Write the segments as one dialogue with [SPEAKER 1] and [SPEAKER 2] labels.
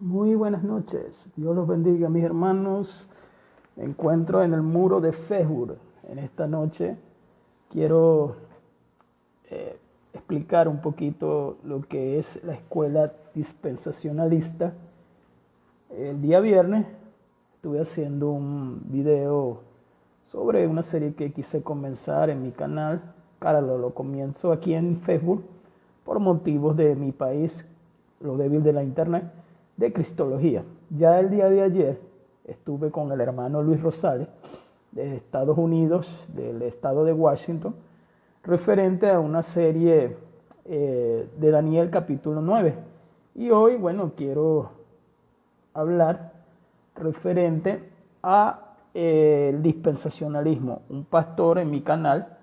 [SPEAKER 1] Muy buenas noches. Dios los bendiga, mis hermanos. Me encuentro en el muro de Facebook. En esta noche quiero explicar un poquito lo que es la escuela dispensacionalista. El día viernes estuve haciendo un video sobre una serie que quise comenzar en mi canal. Claro, lo comienzo aquí en Facebook por motivos de mi país, lo débil de la internet, de Cristología. Ya el día de ayer estuve con el hermano Luis Rosales de Estados Unidos, del estado de Washington, referente a una serie de Daniel capítulo 9. Y hoy, bueno, quiero hablar referente a el dispensacionalismo. Un pastor en mi canal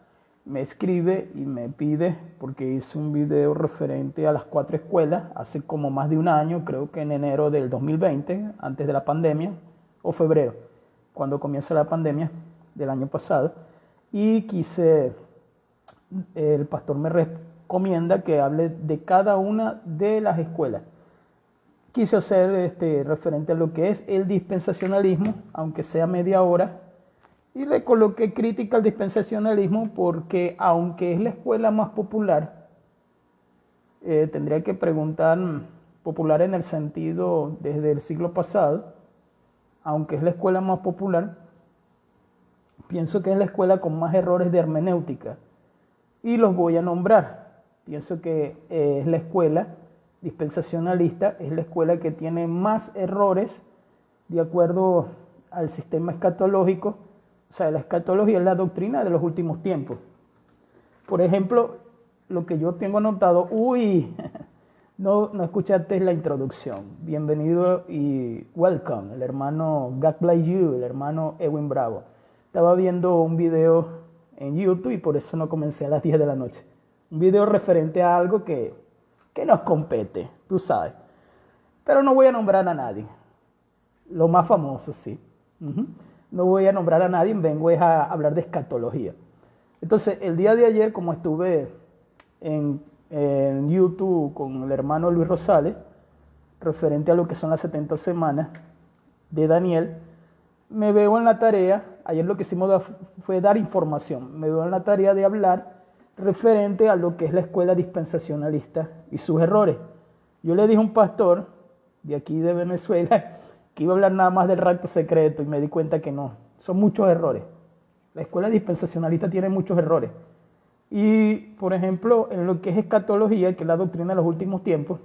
[SPEAKER 1] me escribe y me pide, porque hice un video referente a las 4 escuelas hace como más de un año, creo que en enero del 2020, antes de la pandemia, o febrero, cuando comienza la pandemia del año pasado, y el pastor me recomienda que hable de cada una de las escuelas. Quise hacer referente a lo que es el dispensacionalismo, aunque sea media hora, y le coloqué crítica al dispensacionalismo porque, aunque es la escuela más popular, tendría que preguntar popular en el sentido desde el siglo pasado, aunque es la escuela más popular, pienso que es la escuela con más errores de hermenéutica y los voy a nombrar. Pienso que es la escuela dispensacionalista, es la escuela que tiene más errores de acuerdo al sistema escatológico. O sea, la escatología es la doctrina de los últimos tiempos. Por ejemplo, lo que yo tengo anotado, no escuchaste la introducción. Bienvenido y welcome, el hermano God Bless You, el hermano Edwin Bravo. Estaba viendo un video en YouTube y por eso no comencé a las 10 de la noche. Un video referente a algo que nos compete, tú sabes. Pero no voy a nombrar a nadie. Lo más famoso, sí. No voy a nombrar a nadie, vengo a hablar de escatología. Entonces, el día de ayer, como estuve en YouTube con el hermano Luis Rosales, referente a lo que son las 70 semanas de Daniel, me veo en la tarea, ayer lo que hicimos fue dar información, me veo en la tarea de hablar referente a lo que es la escuela dispensacionalista y sus errores. Yo le dije a un pastor de aquí de Venezuela que iba a hablar nada más del rapto secreto y me di cuenta que no, son muchos errores. La escuela dispensacionalista tiene muchos errores. Y, por ejemplo, en lo que es escatología, que es la doctrina de los últimos tiempos,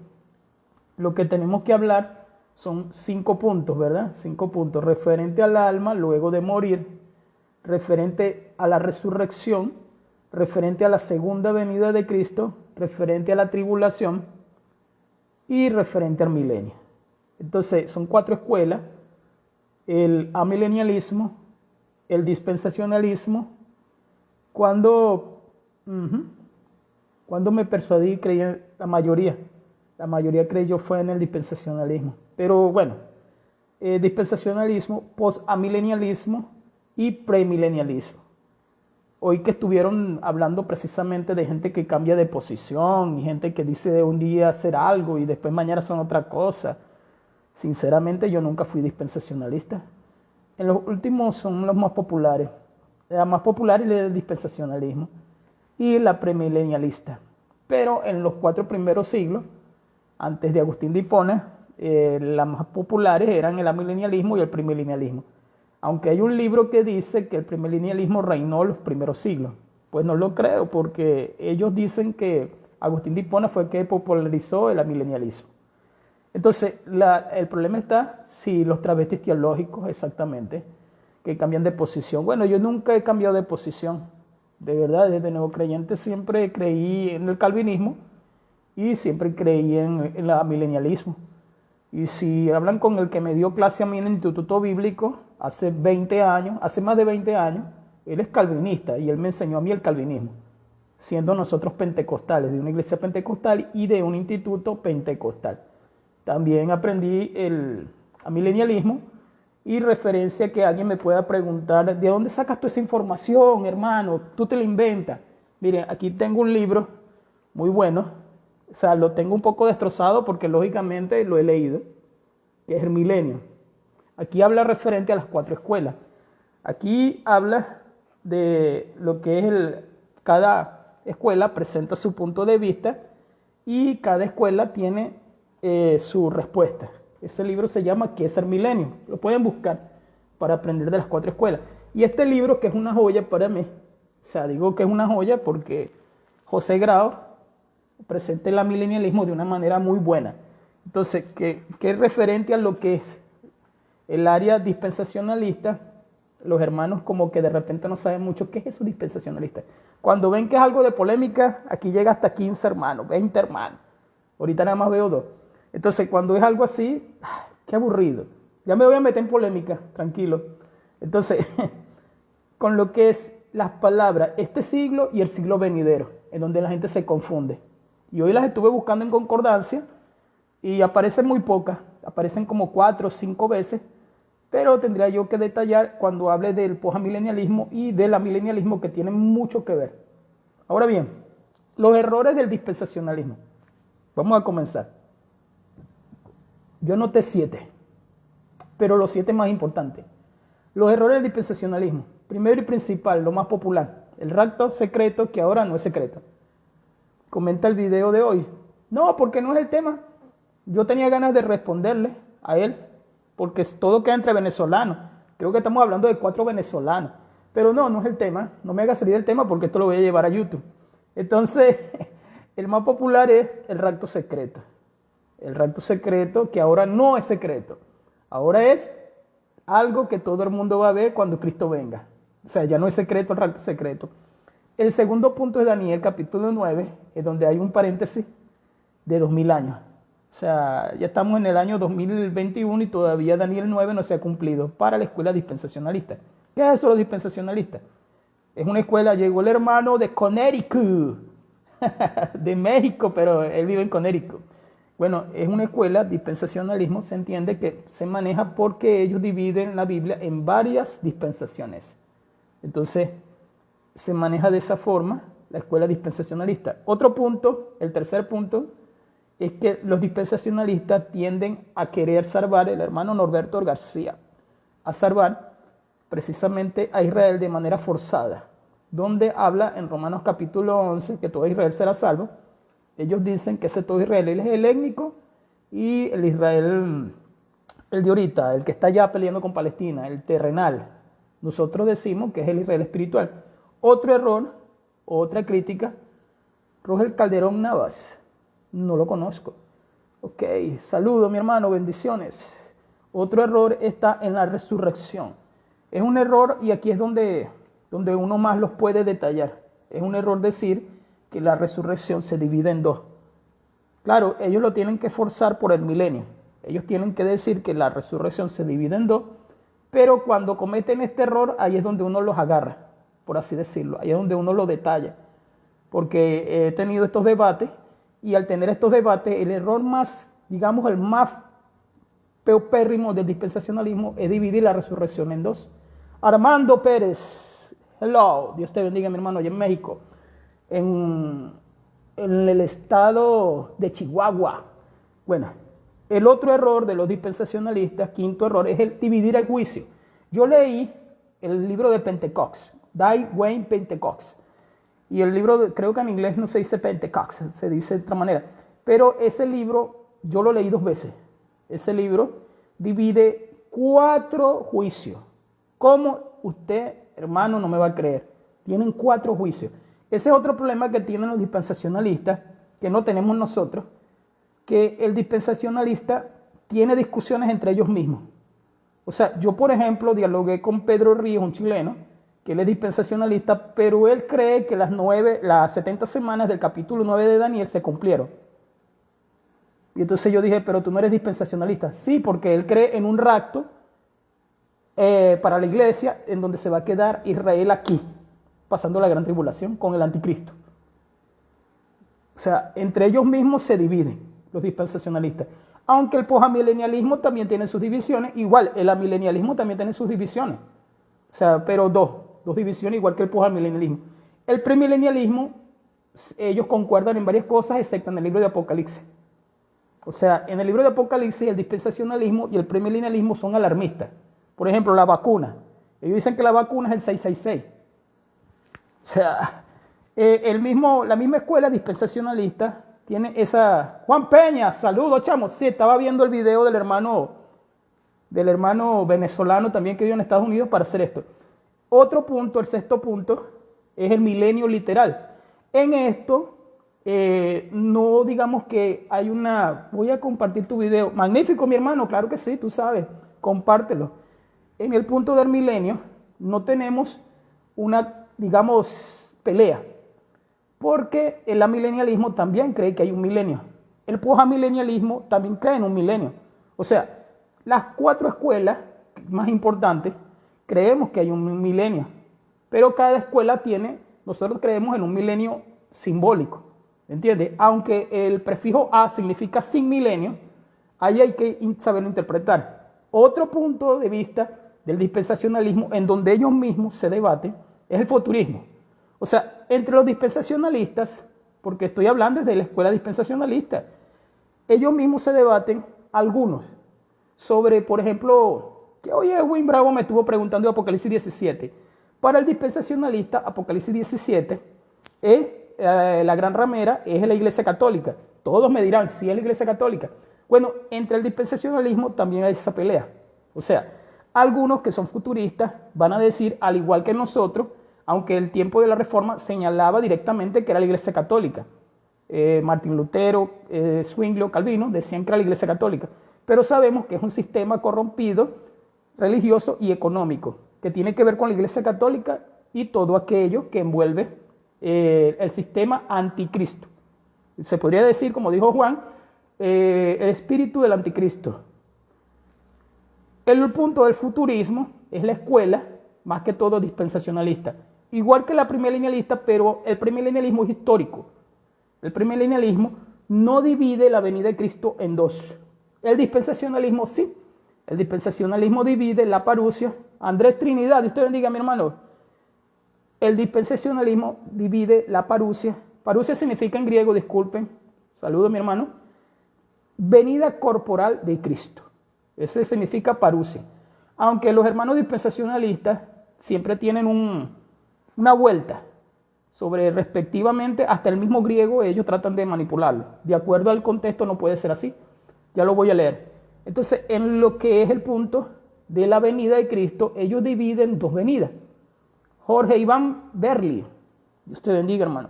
[SPEAKER 1] lo que tenemos que hablar son 5 puntos, ¿verdad? 5 puntos, referente al alma luego de morir, referente a la resurrección, referente a la segunda venida de Cristo, referente a la tribulación y referente al milenio. Entonces, son 4 escuelas: el amilenialismo, el dispensacionalismo. Cuando me persuadí, creí, la mayoría creyó fue en el dispensacionalismo. Pero bueno, dispensacionalismo, posamilenialismo y premilenialismo. Hoy que estuvieron hablando precisamente de gente que cambia de posición y gente que dice de un día hacer algo y después mañana son otra cosa. Sinceramente, yo nunca fui dispensacionalista. En los últimos son los más populares. La más popular es el dispensacionalismo y la premilenialista. Pero en los 4 primeros siglos, antes de Agustín de Hipona, las más populares eran el amilenialismo y el premilenialismo. Aunque hay un libro que dice que el premilenialismo reinó los primeros siglos. Pues no lo creo, porque ellos dicen que Agustín de Hipona fue el que popularizó el amilenialismo. Entonces, el problema está si los travestis teológicos, exactamente, que cambian de posición. Bueno, yo nunca he cambiado de posición. De verdad, desde nuevo creyente siempre creí en el calvinismo y siempre creí en el amilenialismo. Y si hablan con el que me dio clase a mí en el Instituto Bíblico hace más de 20 años, él es calvinista y él me enseñó a mí el calvinismo, siendo nosotros pentecostales, de una iglesia pentecostal y de un instituto pentecostal. También aprendí el amilenialismo y referencia que alguien me pueda preguntar, ¿de dónde sacas tú esa información, hermano? Tú te la inventas. Miren, aquí tengo un libro muy bueno. O sea, lo tengo un poco destrozado porque lógicamente lo he leído. que es el milenio. Aquí habla referente a las 4 escuelas. Aquí habla de lo que es cada escuela presenta su punto de vista y cada escuela tiene su respuesta. Ese libro se llama ¿Qué es el milenio? Lo pueden buscar para aprender de las 4 escuelas. Y este libro, que es una joya para mí, o sea, digo que es una joya porque José Grau presenta el amilenialismo de una manera muy buena. Entonces, que es referente a lo que es el área dispensacionalista, los hermanos como que de repente no saben mucho qué es eso dispensacionalista. Cuando ven que es algo de polémica, aquí llega hasta 15 hermanos, 20 hermanos. Ahorita nada más veo 2. Entonces, cuando es algo así, qué aburrido. Ya me voy a meter en polémica, tranquilo. Entonces, con lo que es las palabras, este siglo y el siglo venidero, en donde la gente se confunde. Y hoy las estuve buscando en concordancia y aparecen muy pocas, aparecen como 4 o 5 veces, pero tendría yo que detallar cuando hable del posmilenialismo y del amilenialismo, que tienen mucho que ver. Ahora bien, los errores del dispensacionalismo. Vamos a comenzar. Yo noté 7, pero los 7 más importantes. Los errores del dispensacionalismo. Primero y principal, lo más popular, el rapto secreto, que ahora no es secreto. Comenta el video de hoy. No, porque no es el tema. Yo tenía ganas de responderle a él, porque todo queda entre venezolanos. Creo que estamos hablando de 4 venezolanos. Pero no es el tema. No me haga salir del tema porque esto lo voy a llevar a YouTube. Entonces, el más popular es el rapto secreto. El rapto secreto, que ahora no es secreto. Ahora es algo que todo el mundo va a ver cuando Cristo venga. O sea, ya no es secreto el rapto secreto. El segundo punto es Daniel capítulo 9, es donde hay un paréntesis de 2000 años. O sea, ya estamos en el año 2021 y todavía Daniel 9 no se ha cumplido para la escuela dispensacionalista. ¿Qué es eso los dispensacionalistas? Es una escuela, llegó el hermano de Connecticut, de México, pero él vive en Connecticut. Bueno, es una escuela, dispensacionalismo, se entiende que se maneja porque ellos dividen la Biblia en varias dispensaciones. Entonces, se maneja de esa forma la escuela dispensacionalista. Otro punto, el tercer punto, es que los dispensacionalistas tienden a querer salvar, el hermano Norberto García, a salvar precisamente a Israel de manera forzada, donde habla en Romanos capítulo 11 que todo Israel será salvo. Ellos dicen que ese todo Israel es el étnico y el Israel, el de ahorita, el que está ya peleando con Palestina, el terrenal. Nosotros decimos que es el Israel espiritual. Otro error, otra crítica, Rogel Calderón Navas. No lo conozco. Ok, saludo mi hermano, bendiciones. Otro error está en la resurrección. Es un error, y aquí es donde uno más los puede detallar. Es un error decir que la resurrección se divide en 2. Claro, ellos lo tienen que forzar por el milenio. Ellos tienen que decir que la resurrección se divide en 2, pero cuando cometen este error, ahí es donde uno los agarra, por así decirlo. Ahí es donde uno lo detalla. Porque he tenido estos debates, y al tener estos debates, el error más, digamos, el más peupérrimo del dispensacionalismo es dividir la resurrección en 2. Armando Pérez, hello, Dios te bendiga mi hermano, allá en México, en el estado de Chihuahua. Bueno, el otro error de los dispensacionalistas, quinto error, es el dividir el juicio. Yo leí el libro de Pentecost, Die Wayne Pentecost, y el libro, creo que en inglés no se dice Pentecost, se dice de otra manera, pero ese libro yo lo leí 2 veces. Ese libro divide 4 juicios. ¿Cómo usted, hermano, no me va a creer? Tienen 4 juicios. Ese es otro problema que tienen los dispensacionalistas, que no tenemos nosotros, que el dispensacionalista tiene discusiones entre ellos mismos. O sea, yo, por ejemplo, dialogué con Pedro Ríos, un chileno, que él es dispensacionalista, pero él cree que las 70 semanas del capítulo 9 de Daniel se cumplieron. Y entonces yo dije, pero tú no eres dispensacionalista. Sí, porque él cree en un rapto para la iglesia, en donde se va a quedar Israel aquí, pasando la gran tribulación con el anticristo. O sea, entre ellos mismos se dividen los dispensacionalistas. Aunque el posmilenialismo también tiene sus divisiones, igual el amilenialismo también tiene sus divisiones. O sea, pero dos divisiones igual que el posmilenialismo. El premilenialismo, ellos concuerdan en varias cosas, excepto en el libro de Apocalipsis. O sea, en el libro de Apocalipsis el dispensacionalismo y el premilenialismo son alarmistas. Por ejemplo, la vacuna. Ellos dicen que la vacuna es el 666. O sea, la misma escuela dispensacionalista tiene esa... Juan Peña, saludos, chamo. Sí, estaba viendo el video del hermano venezolano también que vive en Estados Unidos para hacer esto. Otro punto, el sexto punto, es el milenio literal. En esto, no digamos que hay una... Voy a compartir tu video. Magnífico, mi hermano, claro que sí, tú sabes, compártelo. En el punto del milenio no tenemos una, digamos, pelea, porque el amilenialismo también cree que hay un milenio. El posmilenialismo también cree en un milenio. O sea, las cuatro escuelas más importantes creemos que hay un milenio, pero cada escuela tiene, nosotros creemos en un milenio simbólico, ¿entiendes? Aunque el prefijo a significa sin milenio, ahí hay que saberlo interpretar. Otro punto de vista del dispensacionalismo en donde ellos mismos se debaten es el futurismo. O sea, entre los dispensacionalistas, porque estoy hablando desde la escuela dispensacionalista, ellos mismos se debaten algunos sobre, por ejemplo, que hoy Edwin Bravo me estuvo preguntando de Apocalipsis 17. Para el dispensacionalista, Apocalipsis 17 es la gran ramera, es la Iglesia Católica. Todos me dirán, sí es la Iglesia Católica. Bueno, entre el dispensacionalismo también hay esa pelea. O sea, algunos que son futuristas van a decir, al igual que nosotros, aunque el tiempo de la Reforma señalaba directamente que era la Iglesia Católica. Martín Lutero, Zwinglio, Calvino decían que era la Iglesia Católica. Pero sabemos que es un sistema corrompido, religioso y económico, que tiene que ver con la Iglesia Católica y todo aquello que envuelve el sistema anticristo. Se podría decir, como dijo Juan, el espíritu del anticristo. El punto del futurismo es la escuela, más que todo dispensacionalista. Igual que la premilenialista, pero el premilenialismo es histórico. El premilenialismo no divide la venida de Cristo en dos. El dispensacionalismo sí. El dispensacionalismo divide la parusia. Andrés Trinidad, Dios te bendiga, mi hermano. El dispensacionalismo divide la parusia. Parusia significa en griego, disculpen, saludo mi hermano, venida corporal de Cristo. Ese significa parusia. Aunque los hermanos dispensacionalistas siempre tienen una vuelta sobre respectivamente, hasta el mismo griego ellos tratan de manipularlo. De acuerdo al contexto no puede ser así. Ya lo voy a leer. Entonces, en lo que es el punto de la venida de Cristo, ellos dividen dos venidas. Jorge Iván Berli, Dios te bendiga, hermano.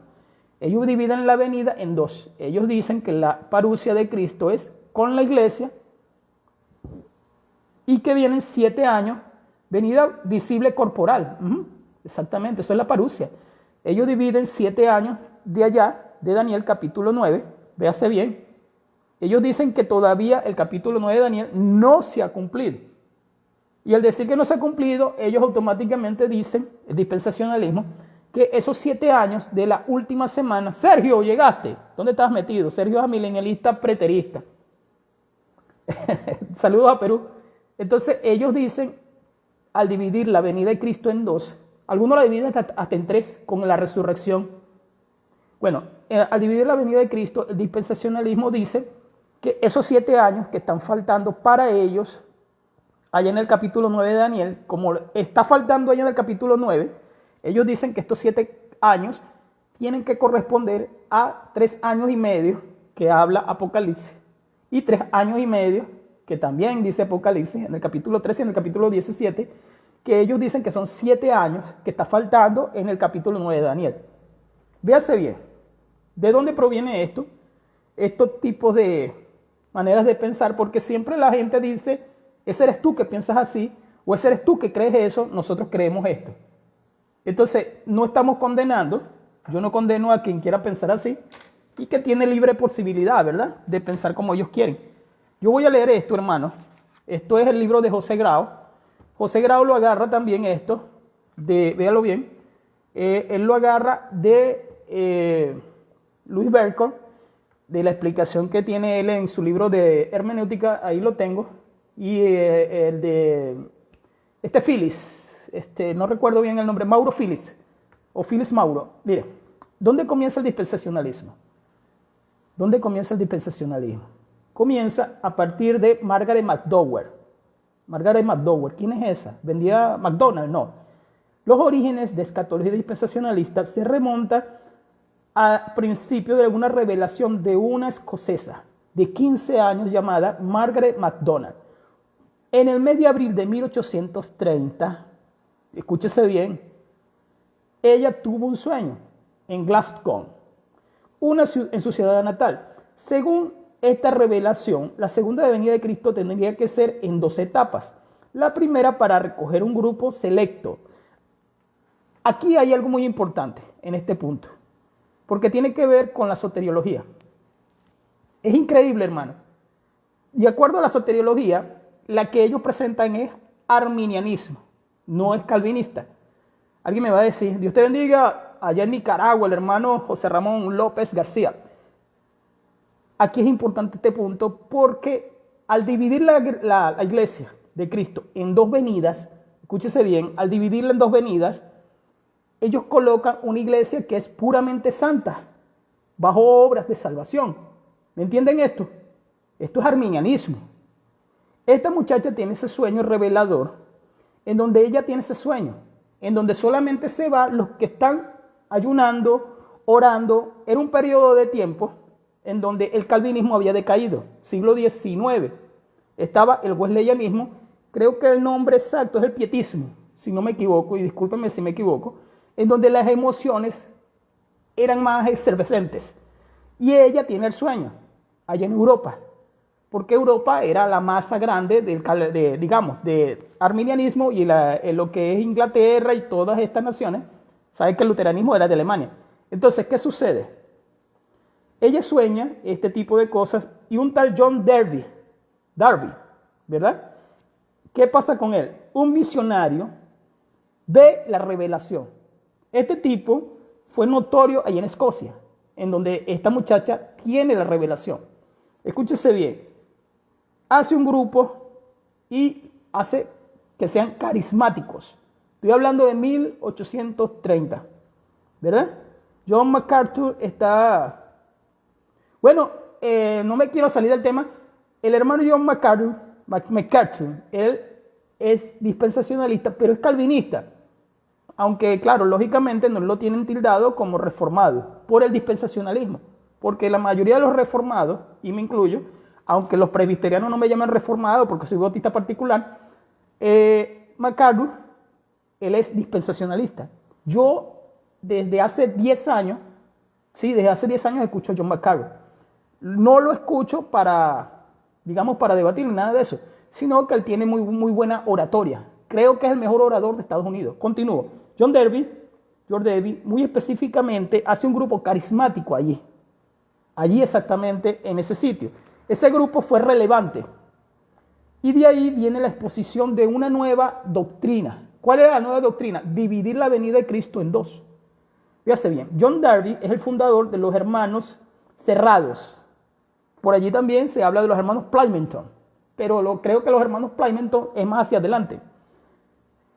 [SPEAKER 1] Ellos dividen la venida en dos. Ellos dicen que la parusia de Cristo es con la iglesia y que vienen 7 años, venida visible corporal. Exactamente, eso es la parusia. Ellos dividen 7 años de allá, de Daniel capítulo 9, véase bien. Ellos dicen que todavía el capítulo 9 de Daniel no se ha cumplido. Y al decir que no se ha cumplido, ellos automáticamente dicen, el dispensacionalismo, que esos 7 años de la última semana, Sergio, llegaste, ¿dónde estabas metido? Sergio es milenialista preterista. Saludos a Perú. Entonces ellos dicen, al dividir la venida de Cristo en dos, algunos la dividen hasta en 3 con la resurrección. Bueno, al dividir la venida de Cristo, el dispensacionalismo dice que esos 7 años que están faltando para ellos, allá en el capítulo 9 de Daniel, como está faltando allá en el capítulo 9, ellos dicen que estos 7 años tienen que corresponder a 3 años y medio que habla Apocalipsis y 3 años y medio que también dice Apocalipsis en el capítulo 13 y en el capítulo 17, que ellos dicen que son 7 años que está faltando en el capítulo 9 de Daniel. Véase bien, ¿de dónde proviene esto? Estos tipos de maneras de pensar, porque siempre la gente dice, ese eres tú que piensas así, o ese eres tú que crees eso, nosotros creemos esto. Entonces, no estamos condenando, yo no condeno a quien quiera pensar así, y que tiene libre posibilidad, ¿verdad?, de pensar como ellos quieren. Yo voy a leer esto, hermano. Esto es el libro de José Grau. José Grau lo agarra también esto, véalo bien, él lo agarra de Luis Berkowitz, de la explicación que tiene él en su libro de hermenéutica, ahí lo tengo, y el de Phillips, no recuerdo bien el nombre, Mauro Phillips, o Phillips Mauro. Mire, ¿dónde comienza el dispensacionalismo? ¿Dónde comienza el dispensacionalismo? comienza a partir de Margaret McDowell. Margaret McDowell, ¿quién es esa? ¿Vendía McDonald's? No. Los orígenes de escatología dispensacionalista se remontan a principio de una revelación de una escocesa de 15 años llamada Margaret MacDonald. En el mes de abril de 1830, escúchese bien, ella tuvo un sueño en Glasgow, en su ciudad natal. Según esta revelación, la segunda venida de Cristo tendría que ser en 2 etapas. La primera para recoger un grupo selecto. Aquí hay algo muy importante en este punto, porque tiene que ver con la soteriología. Es increíble, hermano. De acuerdo a la soteriología, la que ellos presentan es arminianismo, no es calvinista. Alguien me va a decir, Dios te bendiga, allá en Nicaragua, el hermano José Ramón López García. Aquí es importante este punto porque al dividir la iglesia de Cristo en 2 venidas, escúchese bien, al dividirla en 2 venidas, ellos colocan una iglesia que es puramente santa, bajo obras de salvación. ¿Me entienden esto? Esto es arminianismo. Esta muchacha tiene ese sueño revelador, en donde ella tiene ese sueño, en donde solamente se van los que están ayunando, orando. Era un periodo de tiempo en donde el calvinismo había decaído, siglo XIX. Estaba el wesleyanismo, creo que el nombre exacto es el pietismo, si no me equivoco, y discúlpenme si me equivoco, en donde las emociones eran más efervescentes. Y ella tiene el sueño, allá en Europa, porque Europa era la masa grande de arminianismo y lo que es Inglaterra y todas estas naciones. Sabe que el luteranismo era de Alemania. Entonces, ¿qué sucede? Ella sueña este tipo de cosas y un tal John Darby, ¿verdad? ¿Qué pasa con él? Un misionario ve la revelación. Este tipo fue notorio allá en Escocia, en donde esta muchacha tiene la revelación. Escúchese bien. Hace un grupo y hace que sean carismáticos. Estoy hablando de 1830, ¿verdad? John MacArthur está... Bueno, no me quiero salir del tema. El hermano John MacArthur, él es dispensacionalista, pero es calvinista. Aunque, claro, lógicamente no lo tienen tildado como reformado por el dispensacionalismo. Porque la mayoría de los reformados, y me incluyo, aunque los presbiterianos no me llaman reformado porque soy bautista particular, MacArthur, él es dispensacionalista. Yo, desde hace 10 años escucho a John MacArthur. No lo escucho para debatir ni nada de eso, sino que él tiene muy buena oratoria. Creo que es el mejor orador de Estados Unidos. Continúo. John Darby, muy específicamente, hace un grupo carismático allí exactamente en ese sitio. Ese grupo fue relevante. Y de ahí viene la exposición de una nueva doctrina. ¿Cuál era la nueva doctrina? Dividir la venida de Cristo en 2. Fíjese bien, John Darby es el fundador de los hermanos cerrados. Por allí también se habla de los hermanos Plymouth, pero creo que los hermanos Plymouth es más hacia adelante.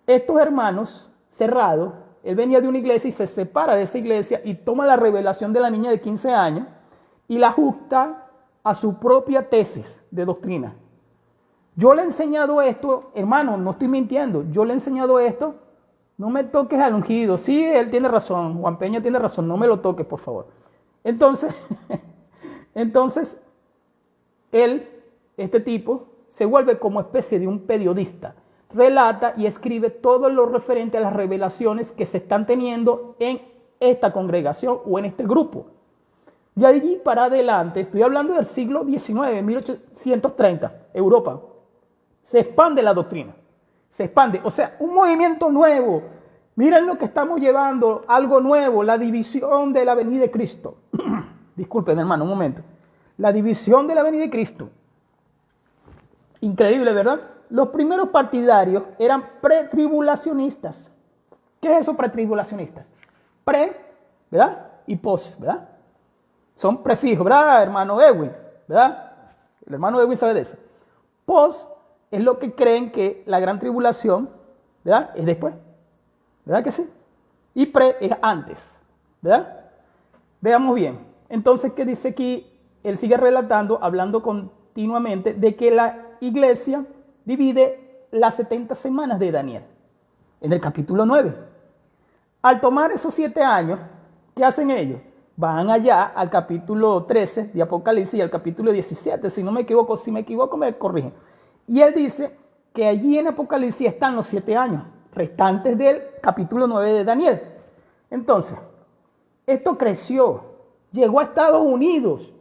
[SPEAKER 1] Estos hermanos cerrados, él venía de una iglesia y se separa de esa iglesia y toma la revelación de la niña de 15 años y la ajusta a su propia tesis de doctrina. Yo le he enseñado esto, hermano, no estoy mintiendo, yo le he enseñado esto, no me toques al ungido. Sí, él tiene razón, Juan Peña tiene razón, no me lo toques, por favor. Entonces, este tipo, se vuelve como especie de un periodista. Relata y escribe todo lo referente a las revelaciones que se están teniendo en esta congregación o en este grupo. De allí para adelante, estoy hablando del siglo XIX, 1830, Europa, se expande la doctrina. Se expande, o sea, un movimiento nuevo. Miren lo que estamos llevando, algo nuevo, la división de la venida de Cristo. Disculpen, hermano, un momento. La división de la venida de Cristo. Increíble, ¿verdad? Los primeros partidarios eran pretribulacionistas. ¿Qué es eso, pretribulacionistas? Pre, ¿verdad? Y post, ¿verdad? Son prefijos, ¿verdad, hermano Edwin? ¿Verdad? El hermano Edwin sabe de eso. Post es lo que creen que la gran tribulación, ¿verdad?, es después. ¿Verdad que sí? Y pre es antes, ¿verdad? Veamos bien. Entonces, ¿qué dice aquí? Él sigue relatando, hablando con continuamente de que la iglesia divide las 70 semanas de Daniel en el capítulo 9. Al tomar esos 7 años, ¿qué hacen ellos? Van allá al capítulo 13 de Apocalipsis y al capítulo 17, si no me equivoco, si me equivoco me corrigen. Y él dice que allí en Apocalipsis están los 7 años restantes del capítulo 9 de Daniel. Entonces, esto creció, llegó a Estados Unidos,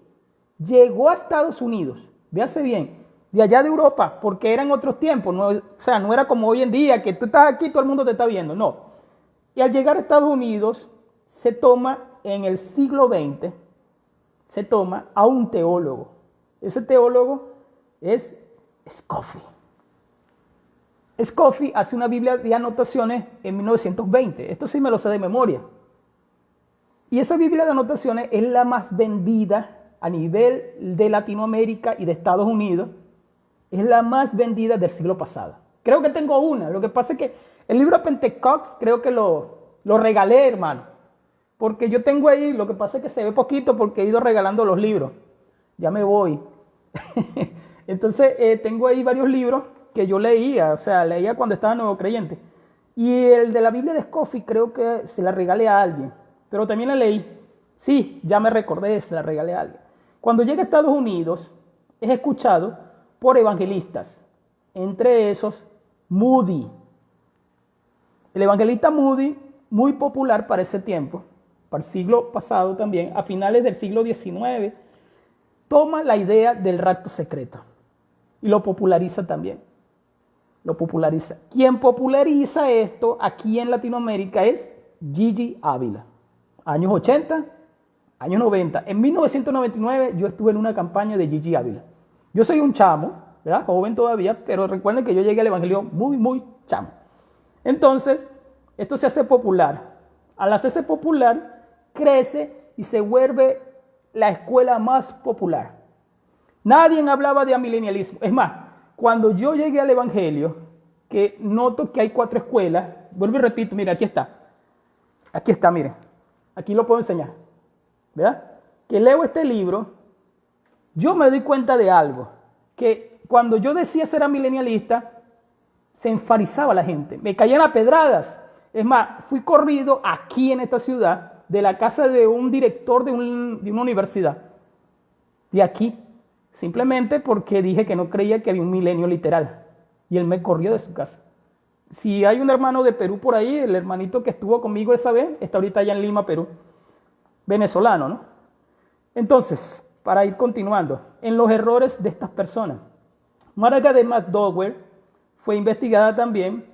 [SPEAKER 1] véase bien, de allá de Europa, porque eran otros tiempos, no, o sea, no era como hoy en día, que tú estás aquí, todo el mundo te está viendo, no. Y al llegar a Estados Unidos, se toma en el siglo XX, se toma a un teólogo. Ese teólogo es Scofield. Scofield hace una Biblia de anotaciones en 1920, esto sí me lo sé de memoria. Y esa Biblia de anotaciones es la más vendida a nivel de Latinoamérica y de Estados Unidos. Es la más vendida del siglo pasado. Creo que tengo una. Lo que pasa es que el libro de Pentecost creo que lo regalé, hermano. Porque yo tengo ahí, lo que pasa es que se ve poquito porque he ido regalando los libros. Ya me voy. Entonces tengo ahí varios libros que yo leía. O sea, leía cuando estaba nuevo creyente. Y el de la Biblia de Scofield creo que se la regalé a alguien. Pero también la leí. Sí, ya me recordé, se la regalé a alguien. Cuando llega a Estados Unidos, es escuchado por evangelistas. Entre esos, Moody. El evangelista Moody, muy popular para ese tiempo, para el siglo pasado también, a finales del siglo XIX, toma la idea del rapto secreto y lo populariza también. Lo populariza. Quien populariza esto aquí en Latinoamérica es Gigi Ávila. Años 80, años 90. En 1999 yo estuve en una campaña de Gigi Ávila. Yo soy un chamo, ¿verdad? Joven todavía, pero recuerden que yo llegué al evangelio muy chamo. Entonces, esto se hace popular. Al hacerse popular, crece y se vuelve la escuela más popular. Nadie hablaba de amilenialismo. Es más, cuando yo llegué al evangelio, que noto que hay 4 escuelas, vuelvo y repito, mira, aquí está. Aquí está, miren. Aquí lo puedo enseñar. ¿Verdad? Que leo este libro, yo me doy cuenta de algo. Que cuando yo decía ser amilenialista, se enfarizaba la gente. Me caían a pedradas. Es más, fui corrido aquí en esta ciudad de la casa de un director de una universidad. De aquí. Simplemente porque dije que no creía que había un milenio literal. Y él me corrió de su casa. Si hay un hermano de Perú por ahí, el hermanito que estuvo conmigo esa vez, está ahorita allá en Lima, Perú. Venezolano, ¿no? Entonces, para ir continuando, en los errores de estas personas. Margaret McDowell fue investigada también,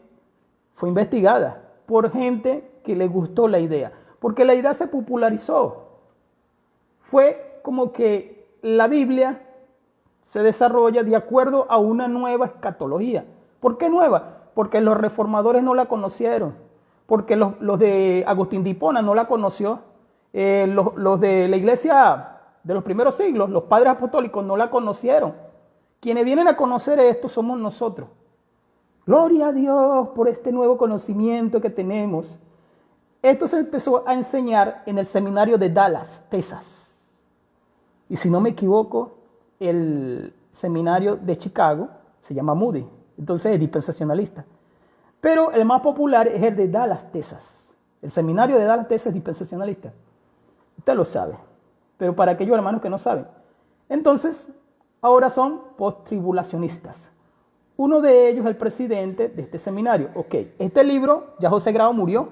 [SPEAKER 1] por gente que le gustó la idea, porque la idea se popularizó. Fue como que la Biblia se desarrolla de acuerdo a una nueva escatología. ¿Por qué nueva? Porque los reformadores no la conocieron, porque los de Agustín de Hipona no la conoció, los de la iglesia de los primeros siglos, los padres apostólicos no la conocieron. Quienes vienen a conocer esto somos nosotros. Gloria a Dios por este nuevo conocimiento que tenemos. Esto se empezó a enseñar en el seminario de Dallas, Texas. Y si no me equivoco, el seminario de Chicago se llama Moody. Entonces es dispensacionalista. Pero el más popular es el de Dallas, Texas. El seminario de Dallas, Texas es dispensacionalista. Usted lo sabe. Pero para aquellos hermanos que no saben. Entonces, ahora son post-tribulacionistas. Uno de ellos es el presidente de este seminario. Ok, este libro, ya José Grau murió.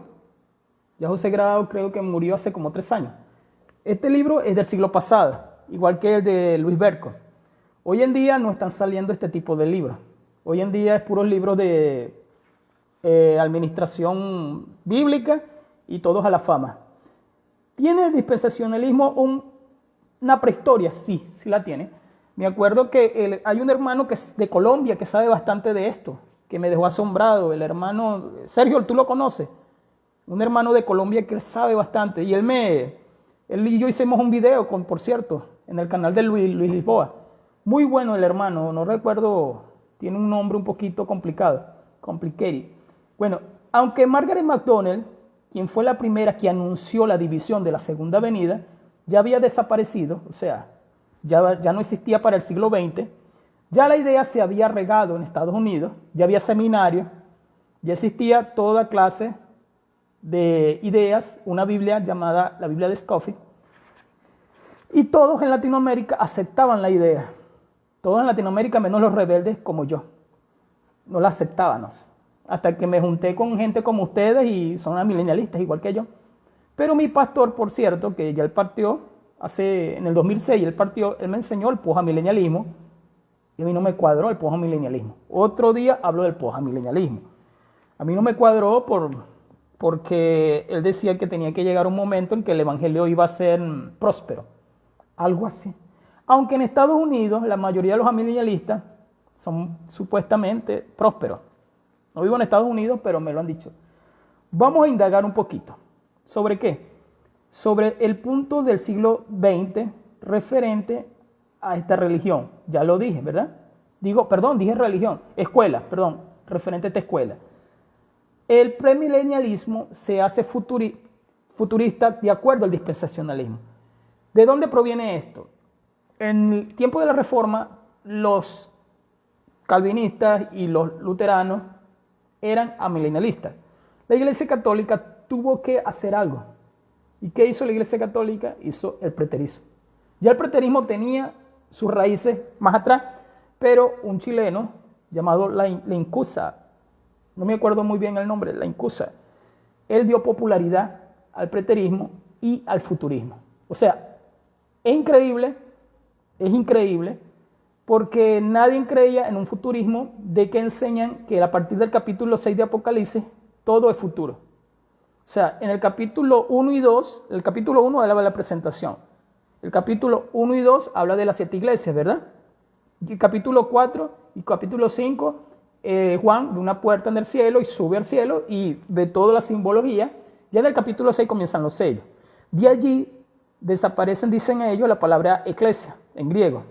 [SPEAKER 1] Ya José Grau creo que murió hace como 3 años. Este libro es del siglo pasado, igual que el de Luis Berco. Hoy en día no están saliendo este tipo de libros. Hoy en día es puros libros de administración bíblica y todos a la fama. ¿Tiene el dispensacionalismo una prehistoria? Sí la tiene. Me acuerdo que hay un hermano que es de Colombia que sabe bastante de esto, que me dejó asombrado. El hermano, Sergio, ¿tú lo conoces? Un hermano de Colombia que sabe bastante. Y él y yo hicimos un video, por cierto, en el canal de Luis Lisboa. Muy bueno el hermano, no recuerdo, tiene un nombre un poquito complicado, complicated. Bueno, aunque Margaret McDonnell, quien fue la primera que anunció la división de la segunda venida, ya había desaparecido, o sea, ya no existía para el siglo XX, Ya la idea se había regado en Estados Unidos, ya había seminarios, ya existía toda clase de ideas, una Biblia llamada la Biblia de Scofield, y todos en Latinoamérica aceptaban la idea. Todos en Latinoamérica, menos los rebeldes como yo, no la aceptábamos. Hasta que me junté con gente como ustedes y son amilenialistas igual que yo. Pero mi pastor, por cierto, que ya él partió, en el 2006 él me enseñó el postamilenialismo y a mí no me cuadró el postamilenialismo. Otro día hablo del postamilenialismo. A mí no me cuadró porque él decía que tenía que llegar un momento en que el evangelio iba a ser próspero. Algo así. Aunque en Estados Unidos la mayoría de los amilenialistas son supuestamente prósperos. No vivo en Estados Unidos, pero me lo han dicho. Vamos a indagar un poquito. ¿Sobre qué? Sobre el punto del siglo XX referente a esta religión. Ya lo dije, ¿verdad? Dije religión. Escuela, referente a esta escuela. El premilenialismo se hace futurista de acuerdo al dispensacionalismo. ¿De dónde proviene esto? En el tiempo de la Reforma, los calvinistas y los luteranos eran amilenialistas. La Iglesia Católica tuvo que hacer algo. ¿Y qué hizo la Iglesia Católica? Hizo el preterismo. Ya el preterismo tenía sus raíces más atrás, pero un chileno llamado Leincuza, no me acuerdo muy bien el nombre, Leincuza, él dio popularidad al preterismo y al futurismo. O sea, es increíble, porque nadie creía en un futurismo de que enseñan que a partir del capítulo 6 de Apocalipsis todo es futuro. O sea, en el capítulo 1 y 2, el capítulo 1 habla de la presentación. El capítulo 1 y 2 habla de las 7 iglesias, ¿verdad? Y el capítulo 4 y capítulo 5, Juan ve una puerta en el cielo y sube al cielo y ve toda la simbología. Ya en el capítulo 6 comienzan los sellos. De allí desaparecen, dicen ellos, la palabra eclesia en griego.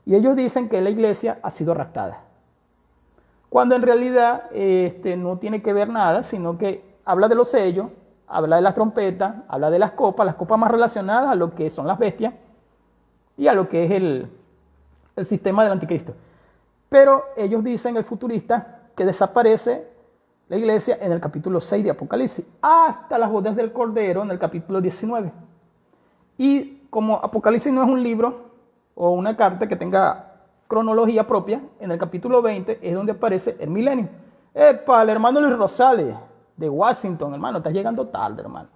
[SPEAKER 1] Y ellos dicen que la iglesia ha sido raptada. Cuando en realidad no tiene que ver nada, sino que habla de los sellos, habla de las trompetas, habla de las copas más relacionadas a lo que son las bestias y a lo que es el sistema del anticristo. Pero ellos dicen, el futurista, que desaparece la iglesia en el capítulo 6 de Apocalipsis, hasta las bodas del Cordero en el capítulo 19. Y como Apocalipsis no es un libro o una carta que tenga cronología propia, en el capítulo 20 es donde aparece el milenio. ¡Epa! El hermano Luis Rosales, de Washington, hermano, estás llegando tarde, hermano.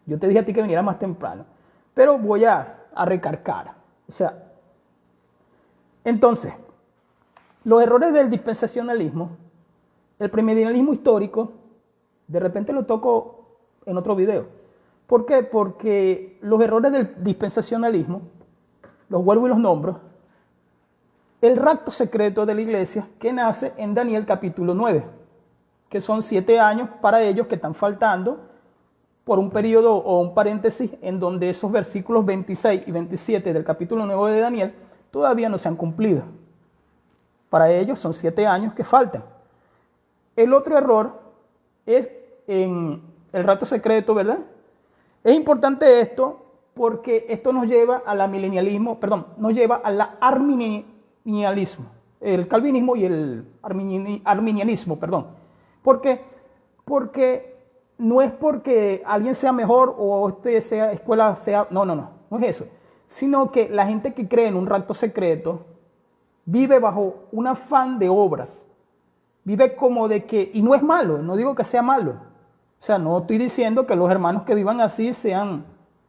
[SPEAKER 1] Yo te dije a ti que viniera más temprano. Pero voy a recargar. O sea, entonces, los errores del dispensacionalismo, el premilenialismo histórico, de repente lo toco en otro video. ¿Por qué? Porque los errores del dispensacionalismo, los vuelvo y los nombro. El rapto secreto de la iglesia que nace en Daniel capítulo 9, que son 7 años para ellos que están faltando por un periodo o un paréntesis en donde esos versículos 26 y 27 del capítulo 9 de Daniel todavía no se han cumplido. Para ellos son 7 años que faltan. El otro error es en el rapto secreto, ¿verdad? Es importante esto porque esto nos lleva al amilenialismo, nos lleva al arminianismo, el calvinismo y el arminianismo, ¿Por qué? Porque no es porque alguien sea mejor o escuela sea, no es eso, sino que la gente que cree en un rapto secreto vive bajo un afán de obras, vive como de que, y no es malo, no digo que sea malo, o sea, no estoy diciendo que los hermanos que vivan así sean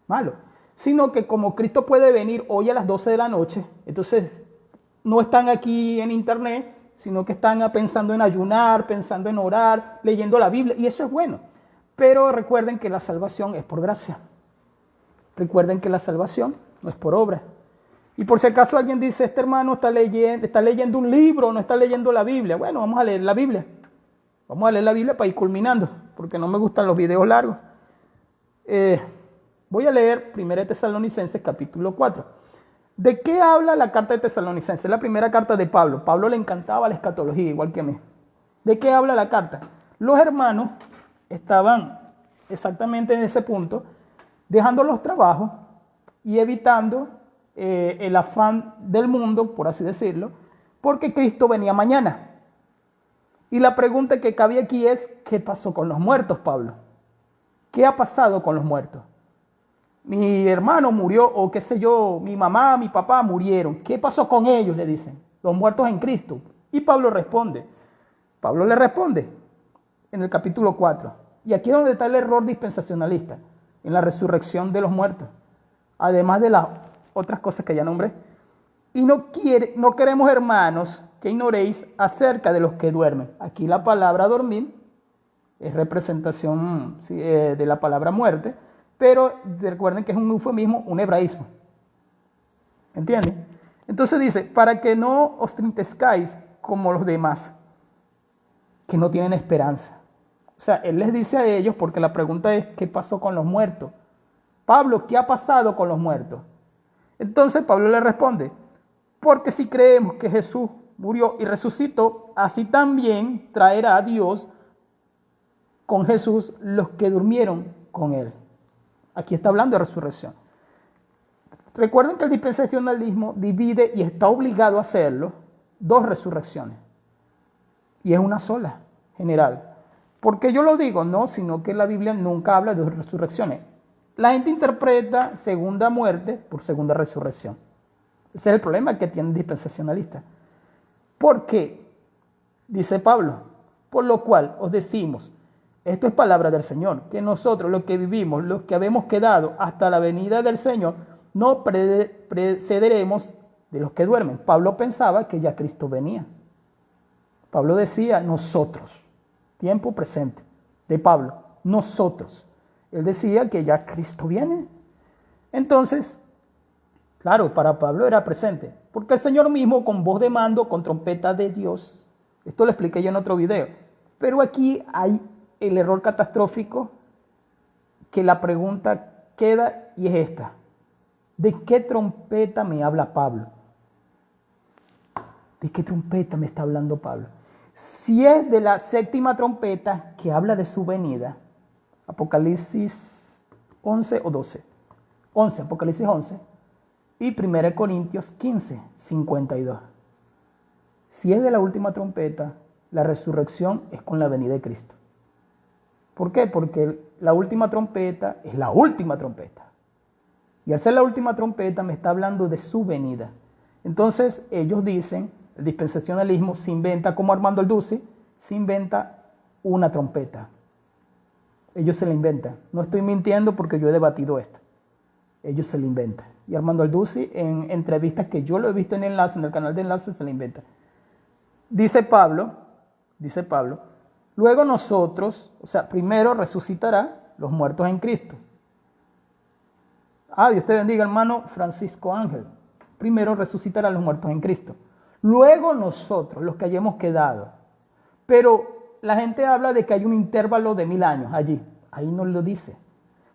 [SPEAKER 1] malos, sino que como Cristo puede venir hoy a las 12 de la noche, entonces no están aquí en internet, sino que están pensando en ayunar, pensando en orar, leyendo la Biblia, y eso es bueno. Pero recuerden que la salvación es por gracia. Recuerden que la salvación no es por obra. Y por si acaso alguien dice, este hermano está leyendo un libro, no está leyendo la Biblia. Bueno, vamos a leer la Biblia. Vamos a leer la Biblia para ir culminando, porque no me gustan los videos largos. Voy a leer 1 Tesalonicenses capítulo 4. ¿De qué habla la carta de Tesalonicenses? Es la primera carta de Pablo. Pablo le encantaba la escatología, igual que a mí. ¿De qué habla la carta? Los hermanos estaban exactamente en ese punto, dejando los trabajos y evitando el afán del mundo, por así decirlo, porque Cristo venía mañana. Y la pregunta que cabe aquí es, ¿qué pasó con los muertos, Pablo? ¿Qué ha pasado con los muertos? Mi hermano murió, o qué sé yo, mi mamá, mi papá murieron. ¿Qué pasó con ellos? Le dicen, los muertos en Cristo. Y Pablo le responde en el capítulo 4. Y aquí es donde está el error dispensacionalista, en la resurrección de los muertos. Además de las otras cosas que ya nombré. Y no queremos, hermanos, que ignoréis acerca de los que duermen. Aquí la palabra dormir es representación de la palabra muerte, pero recuerden que es un eufemismo, un hebraísmo. ¿Entienden? Entonces dice, para que no os entristezcáis como los demás, que no tienen esperanza. O sea, él les dice a ellos, porque la pregunta es, ¿qué pasó con los muertos? Pablo, ¿qué ha pasado con los muertos? Entonces Pablo le responde, porque si creemos que Jesús murió y resucitó, así también traerá a Dios con Jesús los que durmieron con él. Aquí está hablando de resurrección. Recuerden que el dispensacionalismo divide, y está obligado a hacerlo, dos resurrecciones. Y es una sola, general. ¿Por qué yo lo digo? No, sino que la Biblia nunca habla de dos resurrecciones. La gente interpreta segunda muerte por segunda resurrección. Ese es el problema que tiene el dispensacionalista. ¿Por qué? Dice Pablo, por lo cual os decimos, esto es palabra del Señor, que nosotros los que vivimos, los que habemos quedado hasta la venida del Señor, no precederemos de los que duermen. Pablo pensaba que ya Cristo venía. Pablo decía nosotros, tiempo presente de Pablo, nosotros. Él decía que ya Cristo viene. Entonces, claro, para Pablo era presente, porque el Señor mismo con voz de mando, con trompeta de Dios, esto lo expliqué yo en otro video, pero aquí hay el error catastrófico que la pregunta queda y es esta. ¿De qué trompeta me habla Pablo? ¿De qué trompeta me está hablando Pablo? Si es de la séptima trompeta que habla de su venida, Apocalipsis 11 o 12, 11, Apocalipsis 11 y 1 Corintios 15, 52. Si es de la última trompeta, la resurrección es con la venida de Cristo. ¿Por qué? Porque la última trompeta es la última trompeta. Y al ser la última trompeta me está hablando de su venida. Entonces ellos dicen, el dispensacionalismo se inventa, como Armando Alducci, se inventa una trompeta. Ellos se la inventan. No estoy mintiendo porque yo he debatido esto. Ellos se la inventan. Y Armando Alducci, en entrevistas que yo lo he visto en Enlace, en el canal de Enlace, se la inventa. Dice Pablo, luego nosotros, o sea, primero resucitará los muertos en Cristo. Dios te bendiga, hermano Francisco Ángel. Primero resucitará los muertos en Cristo. Luego nosotros, los que hayamos quedado. Pero la gente habla de que hay un intervalo de 1000 años allí. Ahí no lo dice.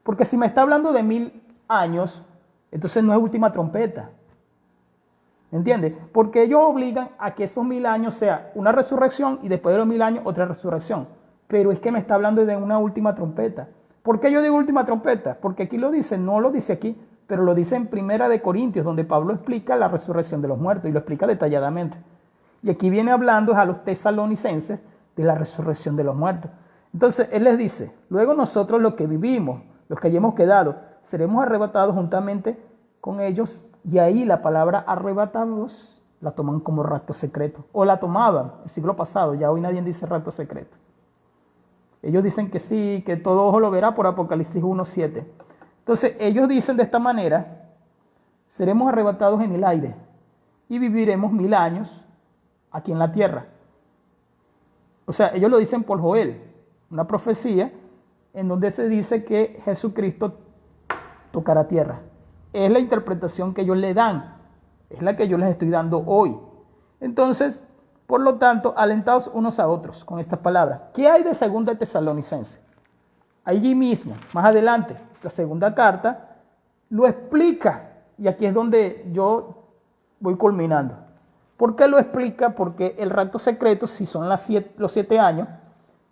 [SPEAKER 1] Porque si me está hablando de 1000 años, entonces no es última trompeta. ¿Entiendes? Porque ellos obligan a que esos 1000 años sea una resurrección y después de los 1000 años otra resurrección. Pero es que me está hablando de una última trompeta. ¿Por qué yo digo última trompeta? Porque aquí lo dice, no lo dice aquí, pero lo dice en 1 Corintios, donde Pablo explica la resurrección de los muertos y lo explica detalladamente. Y aquí viene hablando a los tesalonicenses de la resurrección de los muertos. Entonces, él les dice, luego nosotros los que vivimos, los que hayamos quedado, seremos arrebatados juntamente con ellos. Y ahí la palabra arrebatados la toman como rapto secreto. O la tomaban el siglo pasado, ya hoy nadie dice rapto secreto. Ellos dicen que sí, que todo ojo lo verá por Apocalipsis 1:7. Entonces, ellos dicen de esta manera, seremos arrebatados en el aire y viviremos 1000 años aquí en la tierra. O sea, ellos lo dicen por Joel, una profecía en donde se dice que Jesucristo tocará tierra. Es la interpretación que ellos le dan, es la que yo les estoy dando hoy. Entonces, por lo tanto, alentaos unos a otros con estas palabras. ¿Qué hay de 2 Tesalonicenses? Allí mismo, más adelante, la segunda carta, lo explica. Y aquí es donde yo voy culminando. ¿Por qué lo explica? Porque el rapto secreto, si son los 7 años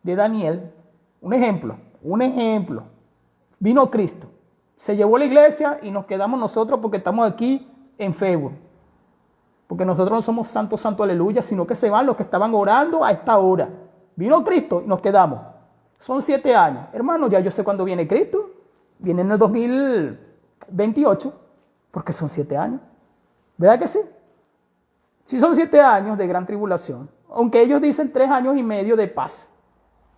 [SPEAKER 1] de Daniel, un ejemplo, vino Cristo, se llevó la iglesia y nos quedamos nosotros porque estamos aquí en Facebook. Porque nosotros no somos santos, santo, aleluya, sino que se van los que estaban orando a esta hora. Vino Cristo y nos quedamos. Son 7 años. Hermano, ya yo sé cuándo viene Cristo. Viene en el 2028, porque son 7 años. ¿Verdad que sí? Si son 7 años de gran tribulación, aunque ellos dicen 3 años y medio de paz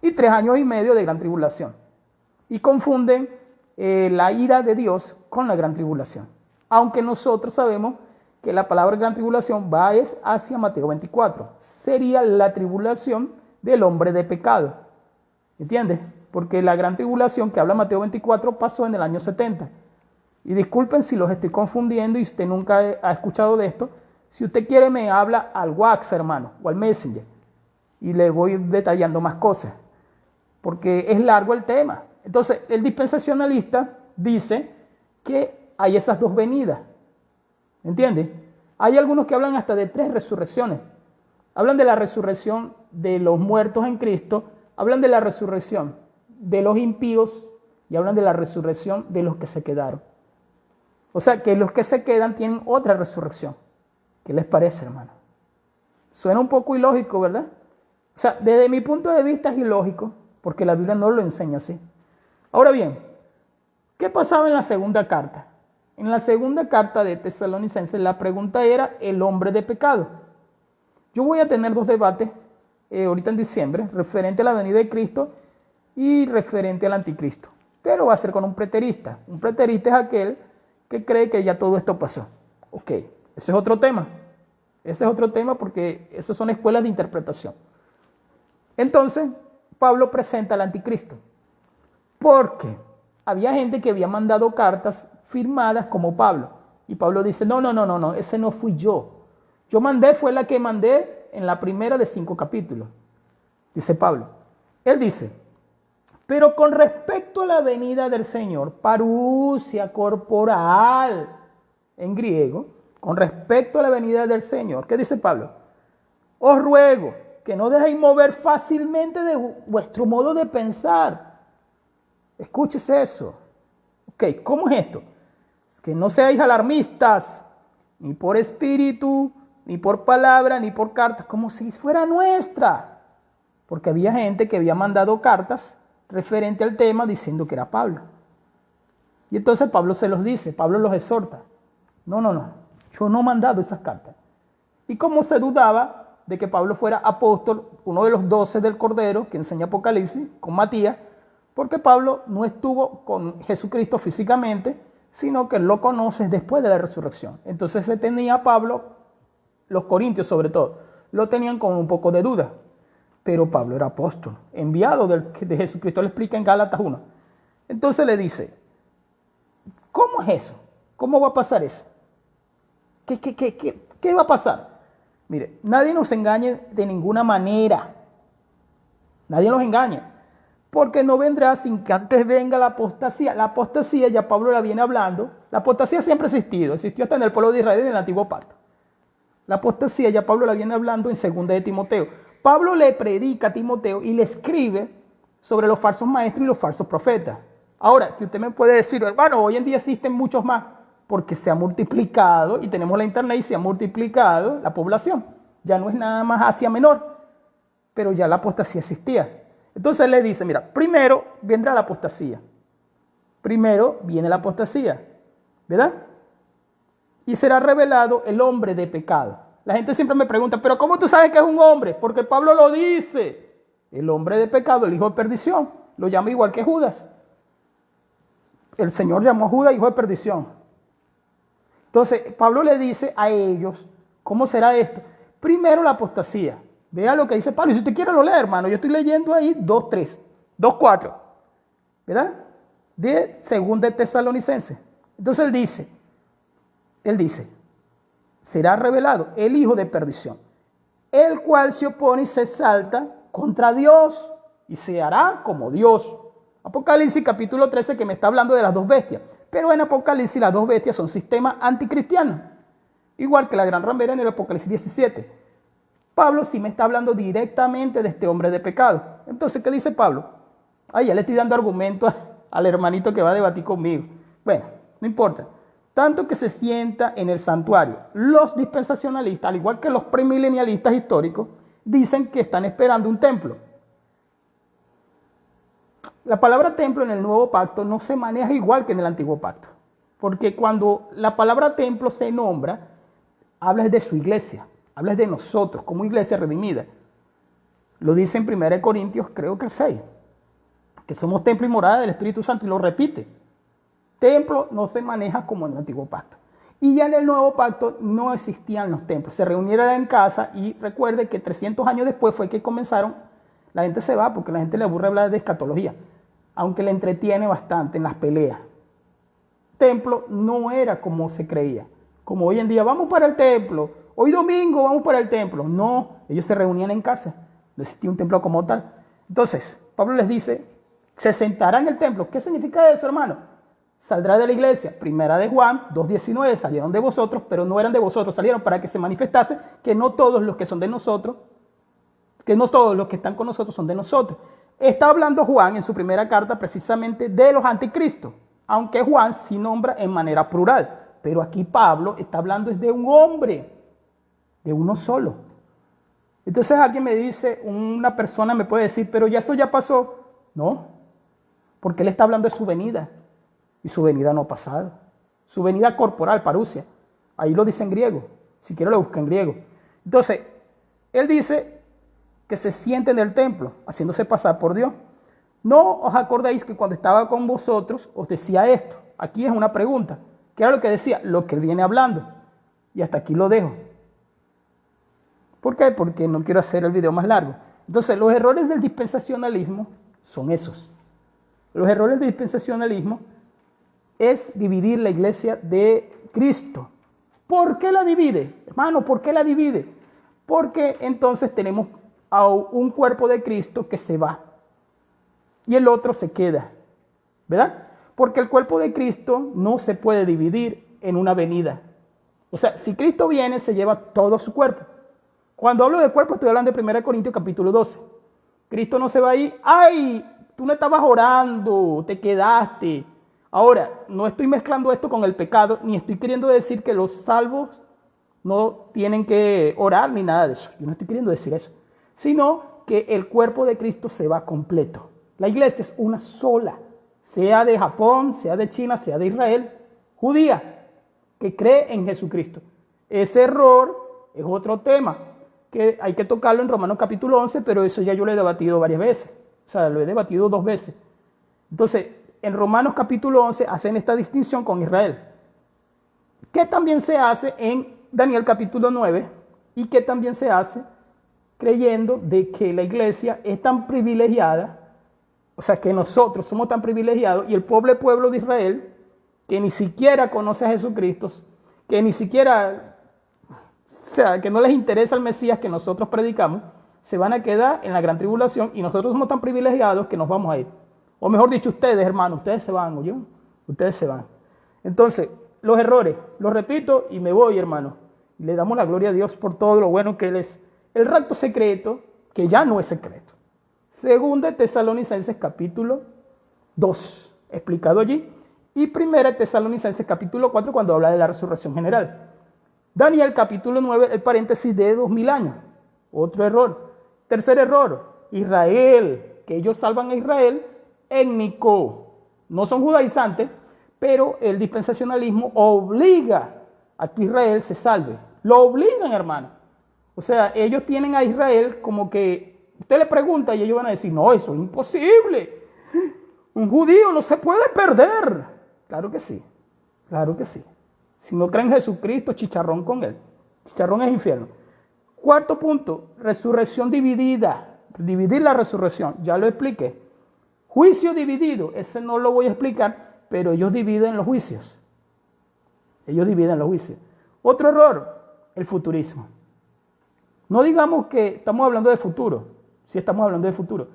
[SPEAKER 1] y 3 años y medio de gran tribulación. Y confunden la ira de Dios con la gran tribulación. Aunque nosotros sabemos que la palabra gran tribulación va hacia Mateo 24. Sería la tribulación del hombre de pecado. ¿Entiendes? Porque la gran tribulación que habla Mateo 24 pasó en el año 70. Y disculpen si los estoy confundiendo y usted nunca ha escuchado de esto. Si usted quiere me habla al WhatsApp, hermano, o al Messenger. Y le voy detallando más cosas. Porque es largo el tema. Entonces, el dispensacionalista dice que hay esas 2 venidas. ¿Entiendes? Hay algunos que hablan hasta de 3 resurrecciones. Hablan de la resurrección de los muertos en Cristo, hablan de la resurrección de los impíos y hablan de la resurrección de los que se quedaron. O sea, que los que se quedan tienen otra resurrección. ¿Qué les parece, hermano? Suena un poco ilógico, ¿verdad? O sea, desde mi punto de vista es ilógico, porque la Biblia no lo enseña así. Ahora bien, ¿qué pasaba en la segunda carta? En la segunda carta de Tesalonicenses la pregunta era el hombre de pecado. Yo voy a tener 2 debates ahorita en diciembre, referente a la venida de Cristo y referente al anticristo. Pero va a ser con un preterista. Un preterista es aquel que cree que ya todo esto pasó. Ok, ese es otro tema. Ese es otro tema porque esas son escuelas de interpretación. Entonces, Pablo presenta al anticristo. Porque había gente que había mandado cartas firmadas como Pablo. Y Pablo dice, no, ese no fui yo. Fue la que mandé en la primera de 5 capítulos. Dice Pablo. Él dice, pero con respecto a la venida del Señor, parusia corporal en griego, con respecto a la venida del Señor, ¿qué dice Pablo? Os ruego que no dejéis mover fácilmente de vuestro modo de pensar. Escúchese eso. Ok, ¿cómo es esto? Que no seáis alarmistas, ni por espíritu, ni por palabra, ni por cartas, como si fuera nuestra. Porque había gente que había mandado cartas referente al tema diciendo que era Pablo. Y entonces Pablo se los dice, Pablo los exhorta. No, yo no he mandado esas cartas. Y como se dudaba de que Pablo fuera apóstol, uno de los 12 del Cordero que enseña Apocalipsis, con Matías, porque Pablo no estuvo con Jesucristo físicamente, sino que lo conoces después de la resurrección. Entonces se tenía Pablo, los corintios sobre todo, lo tenían con un poco de duda. Pero Pablo era apóstol, enviado de Jesucristo, le explica en Gálatas 1. Entonces le dice, ¿cómo es eso? ¿Cómo va a pasar eso? ¿Qué va a pasar? Mire, nadie nos engañe de ninguna manera. Nadie nos engaña. Porque no vendrá sin que antes venga la apostasía. La apostasía, ya Pablo la viene hablando. La apostasía siempre ha existido. Existió hasta en el pueblo de Israel en el antiguo pacto. La apostasía, ya Pablo la viene hablando en 2 de Timoteo. Pablo le predica a Timoteo y le escribe sobre los falsos maestros y los falsos profetas. Ahora, que usted me puede decir, hermano, hoy en día existen muchos más, porque se ha multiplicado, y tenemos la internet y se ha multiplicado la población. Ya no es nada más Asia Menor, pero ya la apostasía existía. Entonces él le dice, mira, primero vendrá la apostasía. Primero viene la apostasía, ¿verdad? Y será revelado el hombre de pecado. La gente siempre me pregunta, ¿pero cómo tú sabes que es un hombre? Porque Pablo lo dice. El hombre de pecado, el hijo de perdición. Lo llama igual que Judas. El Señor llamó a Judas hijo de perdición. Entonces, Pablo le dice a ellos, ¿cómo será esto? Primero la apostasía. Vea lo que dice Pablo. Y si usted quiere lo lee, hermano. Yo estoy leyendo ahí 2:3, 2:4. ¿Verdad? De 2 de Tesalonicenses. Entonces él dice, será revelado el hijo de perdición, el cual se opone y se exalta contra Dios y se hará como Dios. Apocalipsis capítulo 13 que me está hablando de las 2 bestias. Pero en Apocalipsis las 2 bestias son sistemas anticristianos. Igual que la gran ramera en el Apocalipsis 17. Pablo sí me está hablando directamente de este hombre de pecado. Entonces, ¿qué dice Pablo? Ya le estoy dando argumentos al hermanito que va a debatir conmigo. Bueno, no importa. tanto que se sienta en el santuario. Los dispensacionalistas, al igual que los premilenialistas históricos, dicen que están esperando un templo. La palabra templo en el Nuevo Pacto no se maneja igual que en el Antiguo Pacto, porque cuando la palabra templo se nombra, hablas de su iglesia, hablas de nosotros como iglesia redimida. Lo dice en 1 Corintios, creo que el 6, que somos templo y morada del Espíritu Santo, y lo repite. Templo no se maneja como en el Antiguo Pacto. Y ya en el Nuevo Pacto no existían los templos. Se reunieron en casa y recuerde que 300 años después fue que comenzaron. La gente se va porque la gente le aburre hablar de escatología, aunque le entretiene bastante en las peleas. Templo no era como se creía. Como hoy en día, vamos para el templo. Hoy domingo vamos para el templo. No, ellos se reunían en casa. No existía un templo como tal. Entonces, Pablo les dice, se sentará en el templo. ¿Qué significa eso, hermano? Saldrá de la iglesia. Primera de Juan 2:19, salieron de vosotros, pero no eran de vosotros, salieron para que se manifestase que no todos los que son de nosotros, que no todos los que están con nosotros son de nosotros. Está hablando Juan en su primera carta precisamente de los anticristos, aunque Juan sí nombra en manera plural, pero aquí Pablo está hablando es de un hombre, de uno solo. Entonces alguien me dice, una persona me puede decir, pero ya eso ya pasó. No, porque él está hablando de su venida. Y su venida no ha pasado. Su venida corporal, parusia. Ahí lo dice en griego. Si quiero lo busca en griego. Entonces, él dice que se siente en el templo, haciéndose pasar por Dios. No os acordéis que cuando estaba con vosotros os decía esto. Aquí es una pregunta. ¿Qué era lo que decía? Lo que él viene hablando. Y hasta aquí lo dejo. ¿Por qué? Porque no quiero hacer el video más largo. Entonces, los errores del dispensacionalismo son esos. Los errores del dispensacionalismo es dividir la iglesia de Cristo. ¿Por qué la divide? Hermano, ¿por qué la divide? Porque entonces tenemos a un cuerpo de Cristo que se va y el otro se queda, ¿verdad? Porque el cuerpo de Cristo no se puede dividir en una venida. O sea, si Cristo viene, se lleva todo su cuerpo. Cuando hablo de cuerpo, estoy hablando de 1 Corintios capítulo 12. Cristo no se va ahí. ¡Ay! Tú no estabas orando, te quedaste. Ahora, no estoy mezclando esto con el pecado, ni estoy queriendo decir que los salvos no tienen que orar, ni nada de eso. Yo no estoy queriendo decir eso. Sino que el cuerpo de Cristo se va completo. La iglesia es una sola, sea de Japón, sea de China, sea de Israel, judía, que cree en Jesucristo. Ese error es otro tema, que hay que tocarlo en Romanos capítulo 11, pero eso ya yo lo he debatido varias veces. O sea, lo he debatido 2 veces. Entonces, en Romanos capítulo 11 hacen esta distinción con Israel, que también se hace en Daniel capítulo 9 y que también se hace creyendo de que la iglesia es tan privilegiada, o sea, que nosotros somos tan privilegiados y el pobre pueblo de Israel, que ni siquiera conoce a Jesucristo, que ni siquiera, o sea, que no les interesa el Mesías que nosotros predicamos, se van a quedar en la gran tribulación y nosotros somos tan privilegiados que nos vamos a ir. O mejor dicho, ustedes, hermanos, ustedes se van, ¿oyó? Ustedes se van. Entonces, los errores, los repito y me voy, hermano. Le damos la gloria a Dios por todo lo bueno que Él es. El rapto secreto, que ya no es secreto. Segunda Tesalonicenses capítulo 2, explicado allí. Y Primera Tesalonicenses capítulo 4, cuando habla de la resurrección general. Daniel capítulo 9, el paréntesis de 2000 años. Otro error. Tercer error, Israel, que ellos salvan a Israel étnico. No son judaizantes, pero el dispensacionalismo obliga a que Israel se salve. Lo obligan, hermano. O sea, ellos tienen a Israel como que usted le pregunta y ellos van a decir, no, eso es imposible. Un judío no se puede perder. Claro que sí, claro que sí. Si no creen en Jesucristo, chicharrón con él. Chicharrón es infierno. Cuarto punto, resurrección dividida. Dividir la resurrección, ya lo expliqué. Juicio dividido, ese no lo voy a explicar, pero ellos dividen los juicios. Ellos dividen los juicios. Otro error, el futurismo. No digamos que estamos hablando de futuro, si estamos hablando de futuro.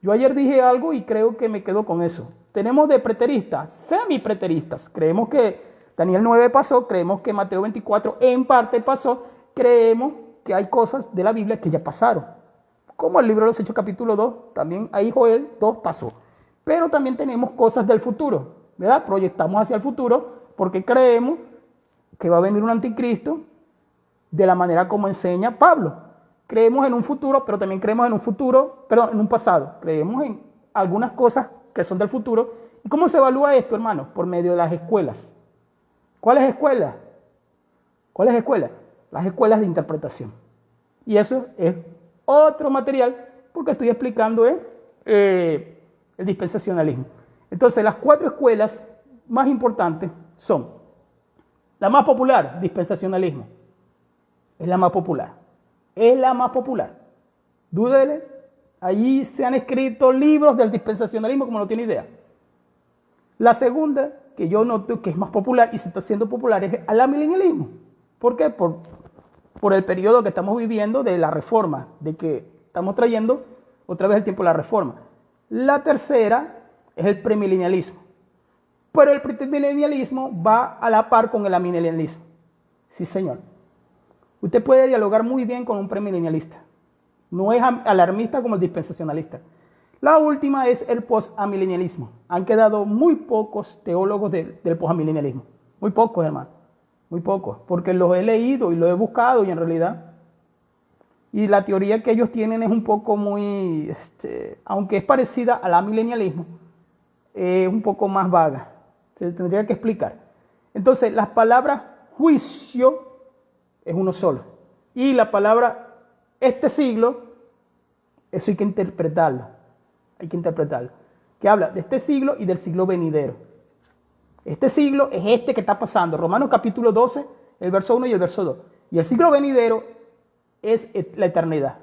[SPEAKER 1] Yo ayer dije algo y creo que me quedo con eso. Tenemos de preteristas, semi-preteristas. Creemos que Daniel 9 pasó, creemos que Mateo 24 en parte pasó, creemos que hay cosas de la Biblia que ya pasaron. Como el libro de los Hechos capítulo 2, también ahí Joel 2 pasó. Pero también tenemos cosas del futuro, ¿verdad? Proyectamos hacia el futuro porque creemos que va a venir un anticristo de la manera como enseña Pablo. Creemos en un futuro, pero también creemos en en un pasado. Creemos en algunas cosas que son del futuro. ¿Y cómo se evalúa esto, hermano? Por medio de las escuelas. ¿Cuáles escuelas? ¿Cuáles escuelas? Las escuelas de interpretación. Y eso es otro material porque estoy explicando el dispensacionalismo. Entonces, las 4 escuelas más importantes son: la más popular, dispensacionalismo. Es la más popular. Es la más popular. Dúdele. Allí se han escrito libros del dispensacionalismo como no tiene idea. La segunda, que yo noto que es más popular y se está haciendo popular, es el amilenialismo. ¿Por qué? Por el periodo que estamos viviendo de la reforma, de que estamos trayendo otra vez el tiempo de la reforma. La tercera es el premilenialismo. Pero el premilenialismo va a la par con el amilenialismo. Sí, señor. Usted puede dialogar muy bien con un premilenialista. No es alarmista como el dispensacionalista. La última es el posamilenialismo. Han quedado muy pocos teólogos del posamilenialismo. Muy pocos, hermano. Muy pocos. Porque los he leído y los he buscado y en realidad. Y la teoría que ellos tienen es un poco muy, aunque es parecida al amilenialismo, es un poco más vaga. Se tendría que explicar. Entonces, las palabras juicio es uno solo. Y la palabra este siglo, eso hay que interpretarlo. Hay que interpretarlo. Que habla de este siglo y del siglo venidero. Este siglo es este que está pasando. Romanos capítulo 12, el verso 1 y el verso 2. Y el siglo venidero es la eternidad.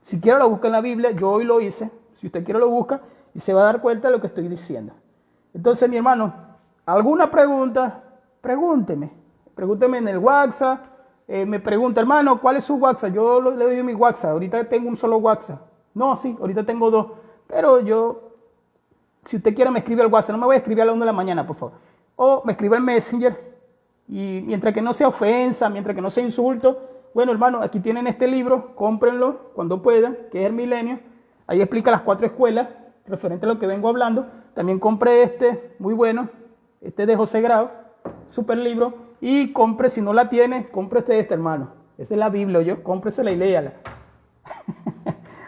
[SPEAKER 1] Si quiere lo busca en la Biblia, yo hoy lo hice. Si usted quiere lo busca y se va a dar cuenta de lo que estoy diciendo. Entonces, mi hermano, ¿alguna pregunta? Pregúnteme. Pregúnteme en el WhatsApp. Me pregunta, hermano, ¿cuál es su WhatsApp? Yo le doy mi WhatsApp. Ahorita tengo un solo WhatsApp. No, sí, ahorita tengo 2. Pero si usted quiere, me escribe al WhatsApp. No me voy a escribir a las 1 de la mañana, por favor. O me escribe al Messenger. Y mientras que no sea ofensa, mientras que no sea insulto, bueno, hermano, aquí tienen este libro. Cómprenlo cuando puedan, que es El Milenio. Ahí explica las 4 escuelas, referente a lo que vengo hablando. También compré muy bueno, de José Grau, super libro. Y compre, si no la tiene, compre hermano. Esa es la Biblia, cómpresela y léala.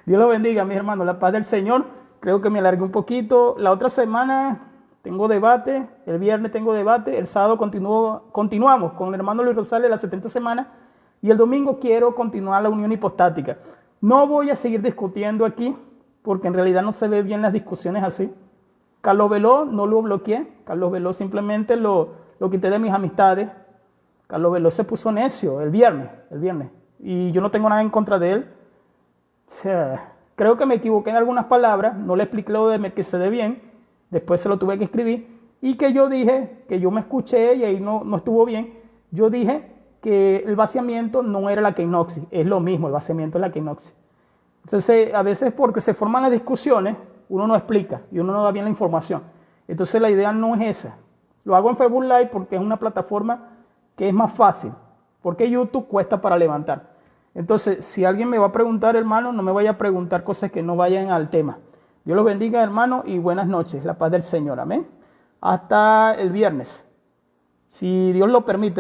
[SPEAKER 1] Dios lo bendiga, mis hermanos. La paz del Señor. Creo que me alargué un poquito. La otra semana tengo debate. El viernes tengo debate. El sábado continuamos con el hermano Luis Rosales las 70 semanas. Y el domingo quiero continuar la unión hipostática. No voy a seguir discutiendo aquí, porque en realidad no se ve bien las discusiones así. Carlos Veló no lo bloqueé. Carlos Veló simplemente lo quité de mis amistades. Carlos Veló se puso necio el viernes. Y yo no tengo nada en contra de él. O sea, creo que me equivoqué en algunas palabras. No le expliqué lo de que se dé bien. Después se lo tuve que escribir. Y que yo dije, que yo me escuché y ahí no estuvo bien. Yo dije que el vaciamiento no era la keinoxis. Es lo mismo, el vaciamiento es la keinoxis. Entonces, a veces porque se forman las discusiones, uno no explica y uno no da bien la información. Entonces, la idea no es esa. Lo hago en Facebook Live porque es una plataforma que es más fácil. Porque YouTube cuesta para levantar. Entonces, si alguien me va a preguntar, hermano, no me vaya a preguntar cosas que no vayan al tema. Dios los bendiga, hermano, y buenas noches. La paz del Señor. Amén. Hasta el viernes. Si Dios lo permite.